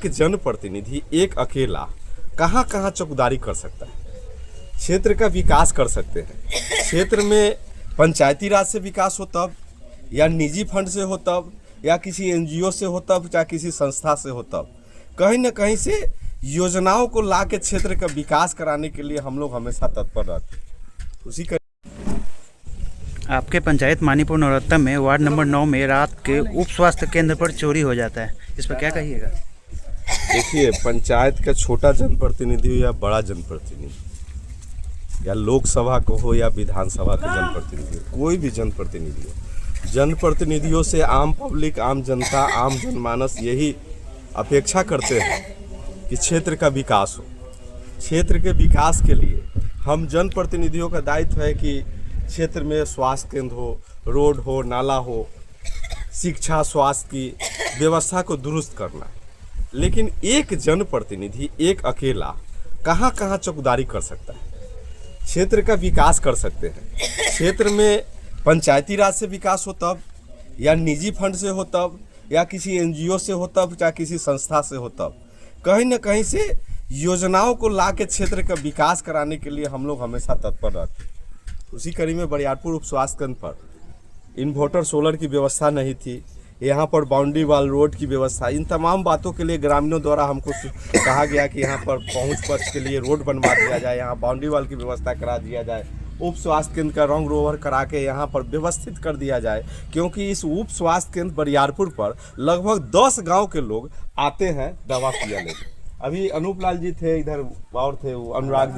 कि जनप्रतिनिधि एक अकेला कहाँ कहाँ चौकीदारी कर सकता है। क्षेत्र का विकास कर सकते हैं। क्षेत्र में पंचायती राज से विकास हो तब, या निजी फंड से हो तब, या किसी एनजीओ से हो तब, या किसी संस्था से हो तब, कहीं न कहीं से योजनाओं को ला के क्षेत्र का विकास कराने के लिए हम लोग हमेशा तत्पर रहते हैं। उसी का आपके पंचायत मानीपुर नरोत्तम में वार्ड नंबर 9 में रात के उप स्वास्थ्य केंद्र पर चोरी हो जाता है, इस पर क्या कहिएगा? देखिए, पंचायत का छोटा जनप्रतिनिधि हो या बड़ा जनप्रतिनिधि, या लोकसभा को हो या विधानसभा का जनप्रतिनिधि हो, कोई भी जनप्रतिनिधि हो, जनप्रतिनिधियों से आम पब्लिक, आम जनता, आम जनमानस यही अपेक्षा करते हैं कि क्षेत्र का विकास हो। क्षेत्र के विकास के लिए हम जनप्रतिनिधियों का दायित्व है कि क्षेत्र में स्वास्थ्य केंद्र हो, रोड हो, नाला हो, शिक्षा, स्वास्थ्य की व्यवस्था को दुरुस्त करना है। लेकिन एक जनप्रतिनिधि एक अकेला कहाँ कहाँ चौकीदारी कर सकता है। क्षेत्र का विकास कर सकते हैं। क्षेत्र में पंचायती राज से विकास हो तब, या निजी फंड से हो तब, या किसी एनजीओ से हो तब, या किसी संस्था से हो तब, कहीं न कहीं से योजनाओं को ला के क्षेत्र का विकास कराने के लिए हम लोग हमेशा तत्पर रहते हैं। उसी कड़ी में बरियारपुर उप स्वास्थ्य केंद्र पर इन्वर्टर सोलर की व्यवस्था नहीं थी, यहाँ पर बाउंड्री वाल रोड की व्यवस्था, इन तमाम बातों के लिए ग्रामीणों द्वारा हमको कहा गया कि यहाँ पर पहुँच पथ के लिए रोड बनवा दिया जाए, यहाँ बाउंड्री वाल की व्यवस्था करा दिया जाए, उप स्वास्थ्य केंद्र का रंग रोवर करा के यहाँ पर व्यवस्थित कर दिया जाए, क्योंकि इस उप स्वास्थ्य केंद्र बरियारपुर पर लगभग 10 गाँव के लोग आते हैं दवा पिया लेने। अभी अनूप लाल जी थे इधर, और थे वो अनुराग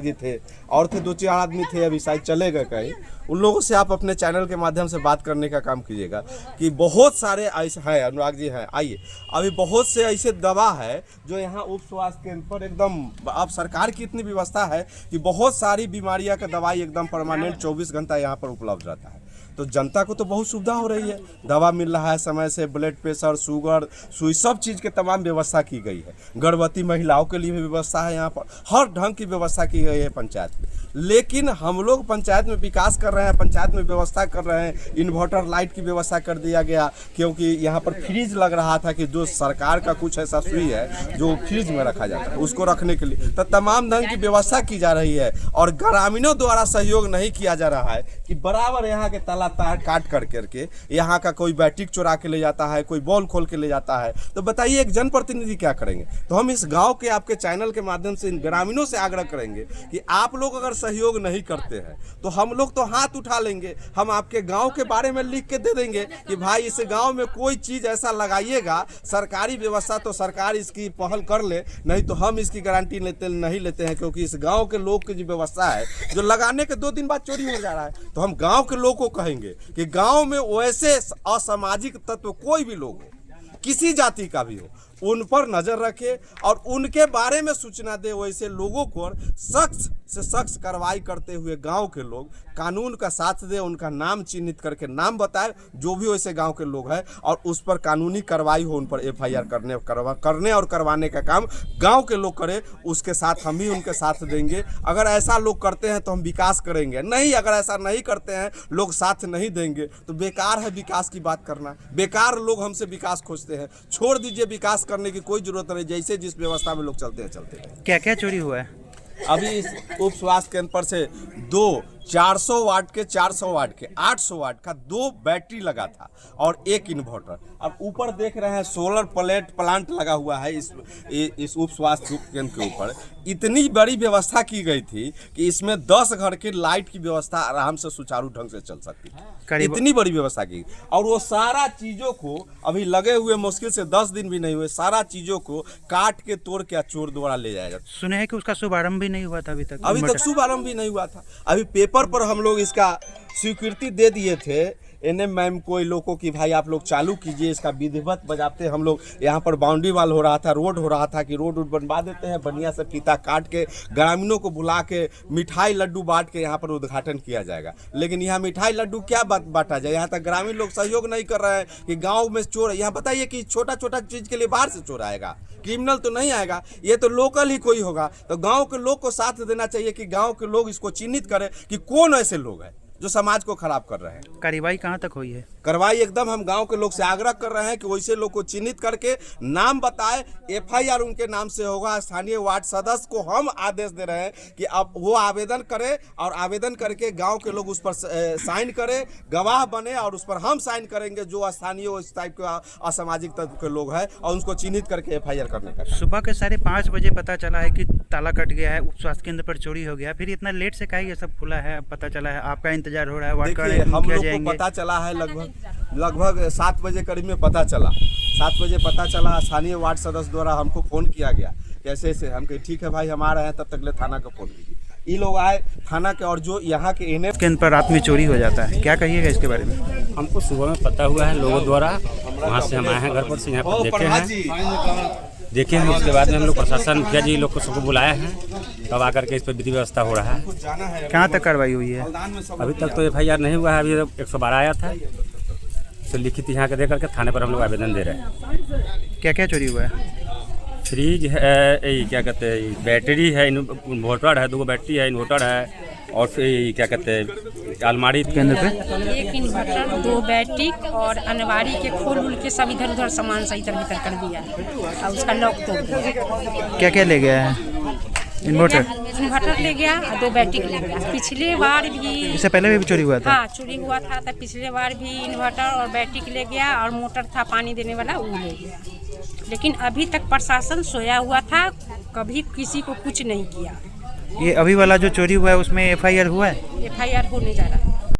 जी थे और थे 2-4 आदमी थे, अभी शायद चले गए कहीं। उन लोगों से आप अपने चैनल के माध्यम से बात करने का काम कीजिएगा कि बहुत सारे ऐसे हैं, अनुराग जी हैं, आइए, अभी बहुत से ऐसे दवा है जो यहाँ उप स्वास्थ्य केंद्र पर एकदम, अब सरकार की इतनी व्यवस्था है कि बहुत सारी बीमारियाँ का दवाई एकदम परमानेंट 24 घंटा यहाँ पर उपलब्ध रहता है। तो जनता को तो बहुत सुविधा हो रही है, दवा मिल रहा है समय से, ब्लड प्रेशर, शुगर, सुई, सब चीज़ के तमाम व्यवस्था की गई है। गर्भवती महिलाओं के लिए भी व्यवस्था है, यहाँ पर हर ढंग की व्यवस्था की गई है पंचायत में। लेकिन हम लोग पंचायत में विकास कर रहे हैं, पंचायत में व्यवस्था कर रहे हैं, इन्वर्टर लाइट की व्यवस्था कर दिया गया, क्योंकि यहाँ पर फ्रिज लग रहा था कि जो सरकार का कुछ ऐसा सुई है जो फ्रिज में रखा जाता है, उसको रखने के लिए तो तमाम ढंग की व्यवस्था की जा रही है। और ग्रामीणों द्वारा सहयोग नहीं किया जा रहा है कि बराबर यहाँ के ताला तार काट करके यहाँ का कोई बैटरी चुरा के ले जाता है, कोई बॉल खोल के ले जाता है। तो बताइए एक जनप्रतिनिधि क्या करेंगे? तो हम इस गांव के आपके चैनल के माध्यम से इन ग्रामीणों से आग्रह करेंगे कि आप लोग अगर सहयोग नहीं करते हैं तो हम लोग तो हाथ उठा लेंगे, हम आपके गांव के बारे में लिख के दे देंगे कि भाई इस गांव में कोई चीज़ ऐसा लगाइएगा, सरकारी व्यवस्था तो सरकार इसकी पहल कर ले, नहीं तो हम इसकी गारंटी नहीं लेते हैं, क्योंकि इस गाँव के लोग की जो व्यवस्था है जो लगाने के 2 दिन बाद चोरी हो जा रहा है। तो हम गाँव के लोग को कहेंगे कि गांव में वैसे असामाजिक तत्व कोई भी लोग हो, किसी जाति का भी हो, उन पर नजर रखे और उनके बारे में सूचना दे। वैसे लोगों को सख्त से सख्त कार्रवाई करते हुए गांव के लोग कानून का साथ दे, उनका नाम चिन्हित करके नाम बताए जो भी वैसे गांव के लोग हैं, और उस पर कानूनी कार्रवाई हो, उन पर FIR करने और करवाने का काम गांव के लोग करें। उसके साथ हम भी उनके साथ देंगे। अगर ऐसा लोग करते हैं तो हम विकास करेंगे, नहीं अगर ऐसा नहीं करते हैं, लोग साथ नहीं देंगे, तो बेकार है विकास की बात करना। बेकार लोग हमसे विकास खोजते हैं, छोड़ दीजिए, विकास करने की कोई जरूरत नहीं, जैसे जिस व्यवस्था में लोग चलते हैं चलते हैं। क्या क्या चोरी हुआ है? अभी इस उप स्वास्थ्य केंद्र पर से 400 वाट के 400 वाट के 800 वाट का 2 बैटरी लगा था और 1 इन्वर्टर। अब ऊपर देख रहे हैं सोलर प्लांट लगा हुआ है इस उप स्वास्थ्य केंद्र के ऊपर। इतनी बड़ी व्यवस्था की गई थी कि इसमें 10 घर की लाइट की व्यवस्था आराम से सुचारू ढंग से चल सकती है। इतनी बड़ी व्यवस्था की, और वो सारा चीज़ों को अभी लगे हुए मुश्किल से 10 दिन भी नहीं हुए, सारा चीज़ों को काट के तोड़ के चोर द्वारा ले जाएगा। सुने हैं कि उसका शुभारंभ भी नहीं हुआ था अभी तक शुभारंभ भी नहीं हुआ था। अभी पेपर पर हम लोग इसका स्वीकृति दे दिए थे NM मैम को, लोगों की भाई आप लोग चालू कीजिए इसका विधिवत बजाते। हम लोग यहाँ पर बाउंड्री वाल हो रहा था, रोड हो रहा था कि रोड बनवा देते हैं, बढ़िया से फीता काट के ग्रामीणों को बुला के मिठाई लड्डू बांट के यहाँ पर उद्घाटन किया जाएगा। लेकिन यहाँ मिठाई लड्डू क्या बांटा जाए? यहाँ तक ग्रामीण लोग सहयोग नहीं कर रहे हैं कि गाँव में चोर, यहाँ बताइए कि छोटा छोटा चीज़ के लिए बाहर से चोर आएगा, क्रिमिनल तो नहीं आएगा, ये तो लोकल ही कोई होगा। तो गाँव के लोग को साथ देना चाहिए कि गाँव के लोग इसको चिन्हित करें कि कौन ऐसे लोग हैं जो समाज को खराब कर रहे हैं। कार्रवाई कहाँ तक हुई है? कार्रवाई एकदम हम गांव के लोग से आग्रह कर रहे हैं कि वैसे लोग को चिन्हित करके नाम बताए, एफआईआर उनके नाम से होगा। स्थानीय वार्ड सदस्य को हम आदेश दे रहे हैं कि अब वो आवेदन करे और आवेदन करके गांव के लोग उस पर साइन करें, गवाह बने और उस पर हम साइन करेंगे जो स्थानीय इस टाइप के असामाजिक तत्व के लोग हैं और उनको चिन्हित करके एफआईआर करने का। सुबह के 5:30 बजे पता चला है कि ताला कट गया है, उप स्वास्थ्य केंद्र पर चोरी हो गया, फिर इतना लेट से काहे ये सब खुला है? पता चला है, आपका इंतजार हो रहा है, वार्ड देखिए हम लोग को पता चला है लगभग 7 बजे करीब में पता चला। 7 बजे पता चला, स्थानीय वार्ड सदस्य द्वारा हमको फ़ोन किया गया कैसे से। हम कहे ठीक है भाई हम आ रहे हैं, तब तक ले थाना को फ़ोन कीजिए। ये लोग आए थाना के, और जो यहाँ के एनएफ केंद्र पर रात में चोरी हो जाता है, क्या कहिएगा इसके बारे में? हमको सुबह में पता हुआ है लोगों द्वारा, वहाँ से हम आए हैं घर पर से, यहाँ पर देखे हैं। उसके बाद में हम लोग प्रशासन मुखिया जी लोग को सबको बुलाए हैं, तब आकर के इस पर विधि व्यवस्था हो रहा है। कहाँ तक कार्रवाई हुई है? अभी तक तो एफआईआर नहीं हुआ है, अभी 112 आया था तो लिखित यहाँ के दे करके थाने पर हम लोग आवेदन दे रहे हैं। क्या क्या चोरी हुआ है? फ्रिज है, क्या कहते हैं, बैटरी है, इन्वर्टर है, 2 बैटरी है, इन्वर्टर है, और फिर क्या कहते हैं अलमारी केंद्र पे 1 इन्वर्टर, 2 बैटरी और अलमारी के खोल उल के सब इधर उधर सामान सही तरह भीतर कर दिया और उसका लॉक तोड़ दिया। क्या क्या ले गया है? इन्वर्टर ले गया और 2 बैटरी ले गया। पिछले बार भी, इससे पहले भी चोरी हुआ था? हाँ चोरी हुआ था, तो पिछले बार भी इन्वर्टर और बैटरी ले गया और मोटर था पानी देने वाला वो ले गया। लेकिन अभी तक प्रशासन सोया हुआ था, कभी किसी को कुछ नहीं किया। ये अभी वाला जो चोरी हुआ है उसमें एफआईआर हुआ है? एफआईआर होने जा रहा है।